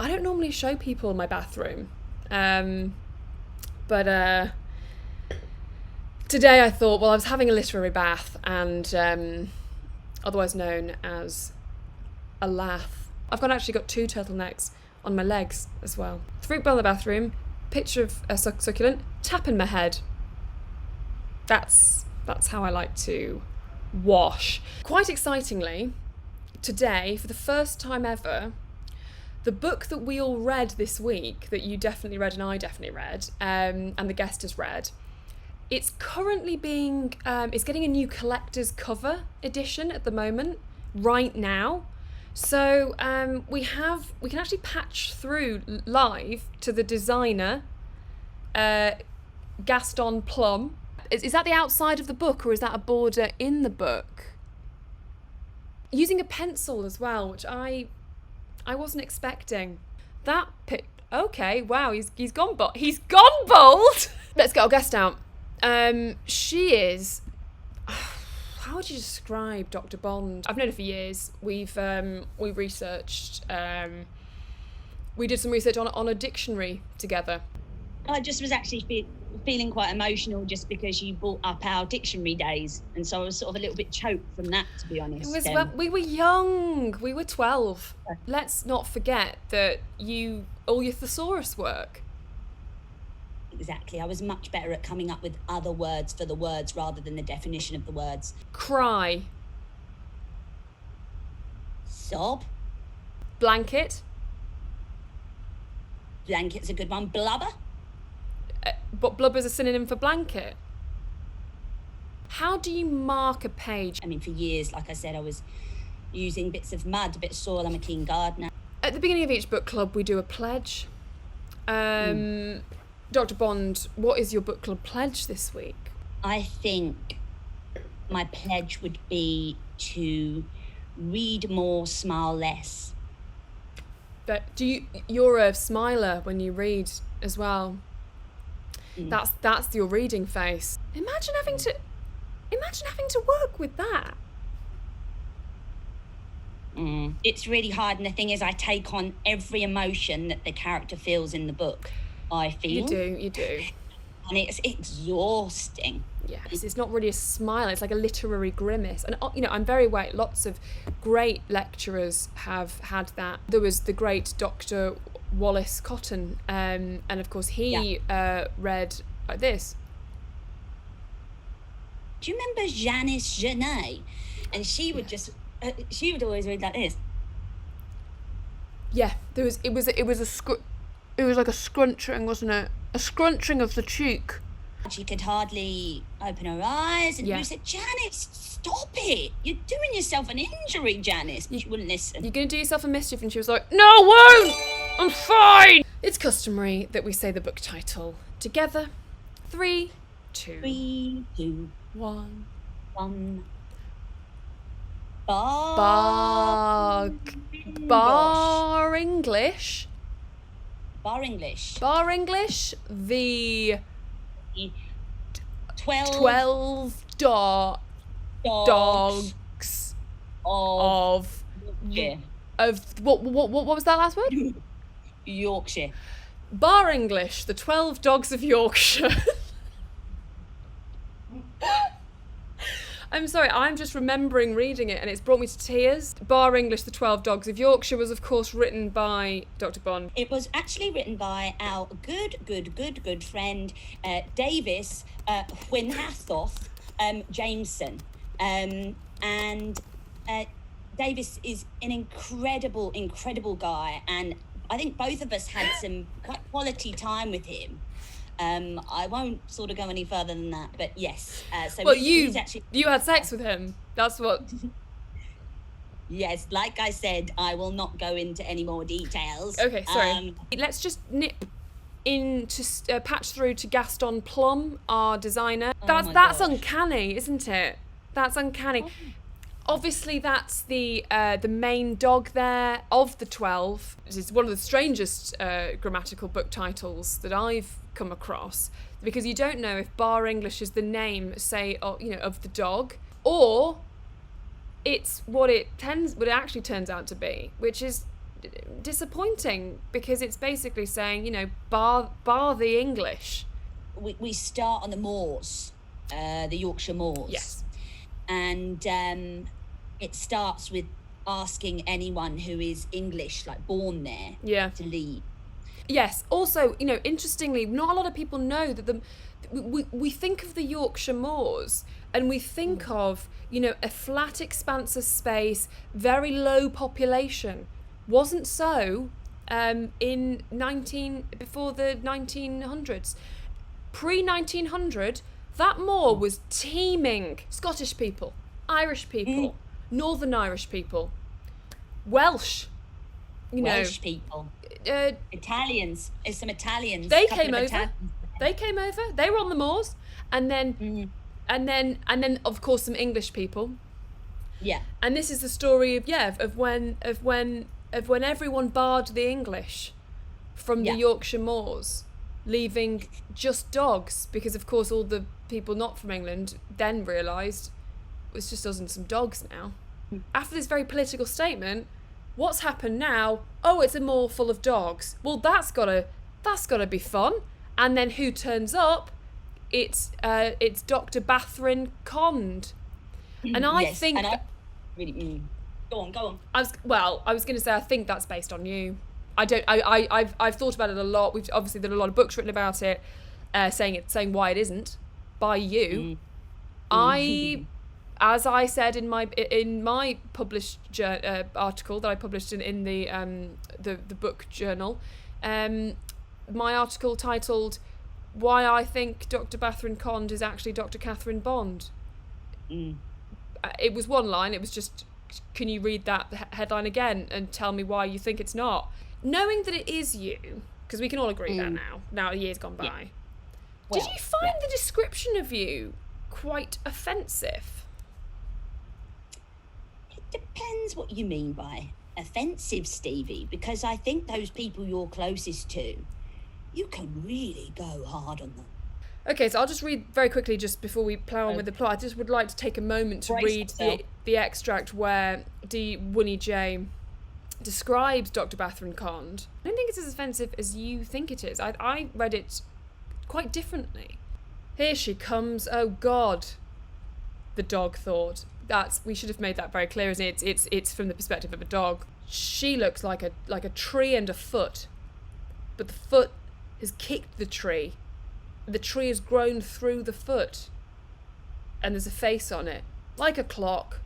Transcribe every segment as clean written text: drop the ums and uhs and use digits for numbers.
I don't normally show people my bathroom, but today I thought, well, I was having a literary bath, and otherwise known as a lath. I've actually got 2 turtlenecks on my legs as well. Fruit bowl in the bathroom, picture of a succulent, tap in my head. That's how I like to wash. Quite excitingly, today, for the first time ever, the book that we all read this week, that you definitely read and I definitely read, and the guest has read, it's currently being, it's getting a new collector's cover edition at the moment, right now. So we can actually patch through live to the designer, Gaston Plum. Is that the outside of the book, or is that a border in the book? Using a pencil as well, which I wasn't expecting. That okay, wow, he's gone bold. He's gone bold. Let's get our guest out. She is. How would you describe Dr. Bond? I've known her for years. We researched. We did some research on a dictionary together. I just was actually feeling quite emotional just because you brought up our dictionary days, and so I was sort of a little bit choked from that, to be honest. We were young. We were 12. Let's not forget that all your thesaurus work. Exactly. I was much better at coming up with other words for the words rather than the definition of the words. Cry. Sob. Blanket. Blanket's a good one. Blubber. But blubber's a synonym for blanket. How do you mark a page? I mean, for years, like I said, I was using bits of mud, a bit of soil. I'm a keen gardener. At the beginning of each book club, we do a pledge. Dr. Bond, what is your book club pledge this week? I think my pledge would be to read more, smile less. But you're a smiler when you read as well. That's your reading face. Imagine having to work with that. It's really hard, and the thing is, I take on every emotion that the character feels in the book. I feel. You do. And it's exhausting. Yes, it's not really a smile, it's like a literary grimace. And, I'm very aware, lots of great lecturers have had that. There was the great Dr. Wallace Cotton, and of course he read like this. Do you remember Janice Genet? And she would she would always read like this. Yeah, it was like a scrunching, wasn't it? A scrunching of the cheek. She could hardly open her eyes, and you said, Janice, stop it. You're doing yourself an injury, Janice. She wouldn't listen. You're going to do yourself a mischief, and she was like, no, I won't. I'm fine. It's customary that we say the book title together. 3, 2, 1. Bar English. Bar English. The 12 dogs of what was that last word? Yorkshire. Bar English, the 12 dogs of Yorkshire. I'm sorry, I'm just remembering reading it and it's brought me to tears. Bar English, the 12 Dogs of Yorkshire was, of course, written by Dr. Bond. It was actually written by our good friend, Davis Wynhathoth Jameson. And Davis is an incredible guy. And I think both of us had some quite quality time with him. I won't sort of go any further than that, but yes. You had sex with him. That's what. Yes, like I said, I will not go into any more details. Okay, sorry. Let's just nip into patch through to Gaston Plum, our designer. That's uncanny, isn't it? That's uncanny. Oh. Obviously, that's the main dog there of the 12. It's one of the strangest grammatical book titles that I've come across, because you don't know if Bar English is the name, say, of the dog, or it's what it actually turns out to be, which is disappointing, because it's basically saying, you know, bar the English. We start on the moors, the Yorkshire moors. Yes. And it starts with asking anyone who is English, like born there, to leave. Yes. Also, you know, interestingly, not a lot of people know that we think of the Yorkshire moors and we think of, you know, a flat expanse of space, very low population. Wasn't so before the 1900s. Pre-1900, that moor was teeming. Scottish people, Irish people, Northern Irish people, Welsh, Welsh people, Italians. There's some Italians. They came over. They were on the moors, and then, and then, of course, some English people. Yeah. And this is the story of when everyone barred the English from the Yorkshire moors, leaving just dogs, because of course all the people not from England then realised it's just us and some dogs now. After this very political statement, what's happened now? Oh, it's a moor full of dogs. Well, that's gotta be fun. And then who turns up? It's Dr. Bathrin Cond. And I think really go on. I was going to say, I think that's based on you. I've thought about it a lot. We've obviously done a lot of books written about it, saying why it isn't by you. As I said in my published article that I published in the book journal, my article titled "Why I Think Dr. Bathrin Cond is Actually Dr. Catherine Bond." It was one line. It was just, can you read that headline again and tell me why you think it's not? Knowing that it is you, because we can all agree that now a year's gone by. Yeah. Well, did you find the description of you quite offensive? It depends what you mean by offensive, Stevie, because I think those people you're closest to, you can really go hard on them. Okay, so I'll just read very quickly just before we plough on with the plot. I just would like to take a moment to read the extract where Winnie J describes Dr. Bathrin Cond. I don't think it's as offensive as you think it is. I read it quite differently. Here she comes, oh God, the dog thought. We should have made that very clear, isn't it? It's from the perspective of a dog. She looks like a tree and a foot, but the foot has kicked the tree. The tree has grown through the foot, and there's a face on it, like a clock,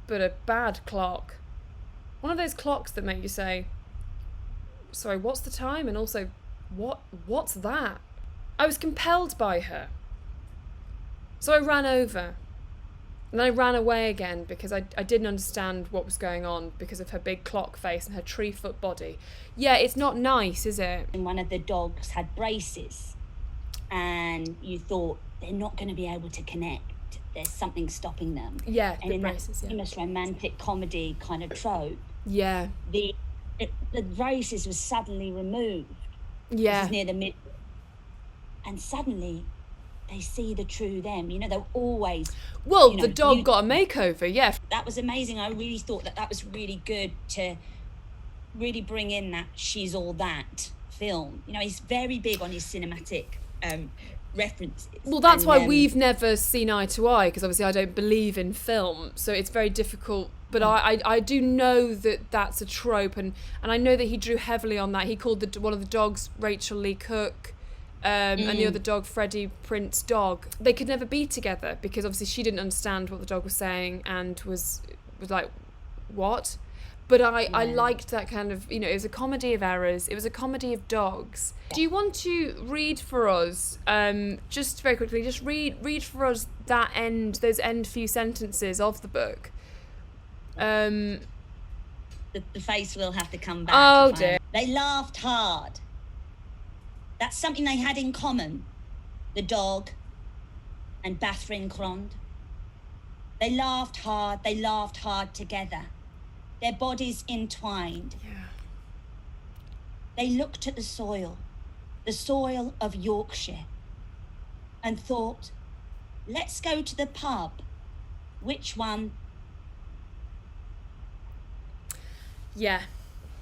but a bad clock. One of those clocks that make you say, sorry, what's the time? And also, what's that? I was compelled by her. So I ran over, and then I ran away again because I didn't understand what was going on because of her big clock face and her tree foot body. Yeah, it's not nice, is it? And one of the dogs had braces. And you thought, they're not going to be able to connect. There's something stopping them. Yeah, and the in braces, that famous romantic comedy kind of trope, the braces was suddenly removed. Yeah. This is near the mid, and suddenly they see the true them. You know, they're always. Well, the dog got a makeover. Yeah. That was amazing. I really thought that was really good to really bring in that she's all that film. You know, he's very big on his cinematic references. Well, that's why we've never seen eye to eye, because obviously I don't believe in film, so it's very difficult. But I do know that that's a trope, and I know that he drew heavily on that. He called one of the dogs Rachel Lee Cook, and the other dog Freddie Prinze Dog. They could never be together because obviously she didn't understand what the dog was saying and was like, what? But I liked that kind of, you know, it was a comedy of errors. It was a comedy of dogs. Do you want to read for us, just very quickly, just read for us those end few sentences of the book? The face will have to come back. Oh dear. They laughed hard. That's something they had in common, the dog and Bathrin Cond. They laughed hard together. Their bodies entwined. Yeah. They looked at the soil of Yorkshire, and thought, let's go to the pub. Which one? Yeah.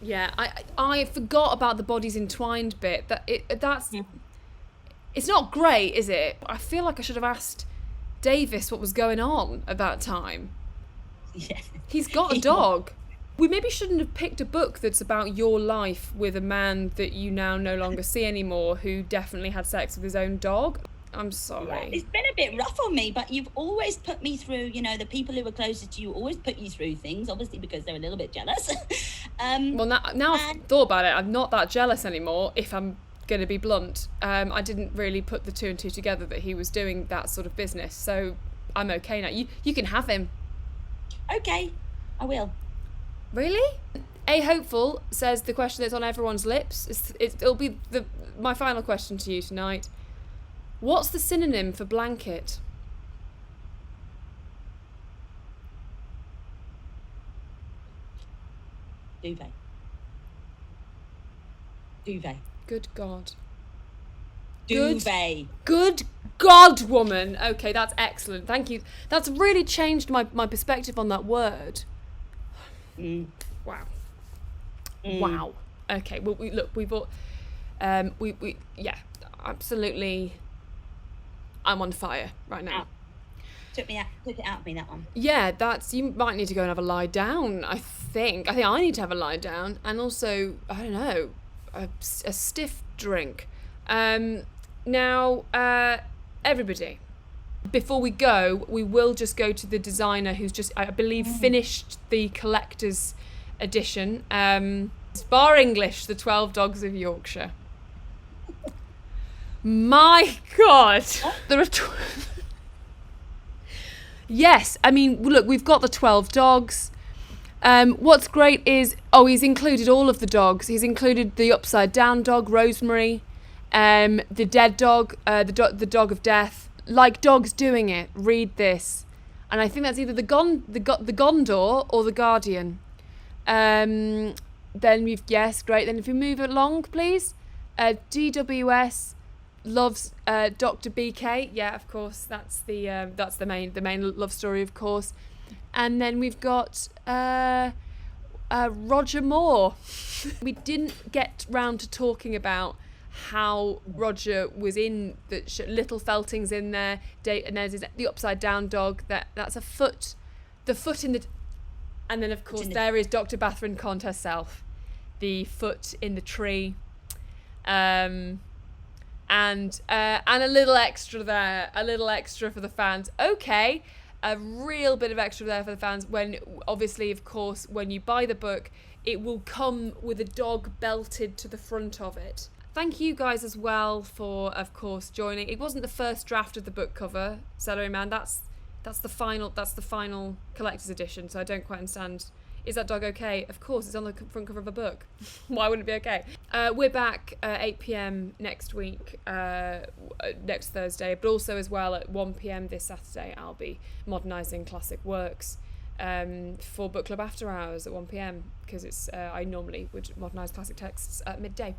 Yeah, I forgot about the bodies entwined bit. That's it's not great, is it? I feel like I should have asked Davis what was going on at that time. Yeah. He's got a dog. We maybe shouldn't have picked a book that's about your life with a man that you now no longer see anymore, who definitely had sex with his own dog. I'm sorry. Yeah, it's been a bit rough on me, but you've always put me through, you know, the people who are closest to you always put you through things, obviously because they're a little bit jealous. Well, now I've thought about it, I'm not that jealous anymore, if I'm going to be blunt. I didn't really put the two and two together that he was doing that sort of business, so I'm okay now. You can have him. Okay, I will. Really? A Hopeful says the question that's on everyone's lips. It'll be my final question to you tonight. What's the synonym for blanket? Duvet. Duvet. Good God. Duvet. Good God, woman. Okay, that's excellent. Thank you. That's really changed my perspective on that word. Wow. Wow. Okay. Well, we bought. Yeah. Absolutely. I'm on fire right now. Took it out of me, that one. Yeah, you might need to go and have a lie down, I think I need to have a lie down, and also, I don't know, a stiff drink. Now, everybody, before we go, we will just go to the designer who's just, I believe, finished the collector's edition. Bar English, The 12 Dogs of Yorkshire. My God, there are. Yes, I mean, look, we've got the 12 dogs. What's great is, he's included all of the dogs. He's included the upside down dog, Rosemary, the dead dog, the dog of death. Like dogs doing it. Read this, and I think that's either the Gondor or the Guardian. Then great. Then if we move along, please, DWS. Loves Dr. BK. Yeah, of course. That's the main love story, of course. And then we've got Roger Moore. We didn't get round to talking about how Roger was in the Little Felting's in there. And there's the upside down dog. That's a foot. The foot in the. And then of course there is Dr. Bathrin Cond herself. The foot in the tree. And a little extra there, a little extra for the fans. Okay, a real bit of extra there for the fans. When, obviously, of course, when you buy the book, it will come with a dog belted to the front of it. Thank you guys as well for, of course, joining. It wasn't the first draft of the book cover, Celery Man. That's the final collector's edition. So I don't quite understand. Is that dog okay? Of course, it's on the front cover of a book. Why wouldn't it be okay? We're back 8 p.m. next week, next Thursday, but also as well at 1 p.m. this Saturday, I'll be modernising classic works for Book Club After Hours at 1 p.m. because I normally would modernise classic texts at midday.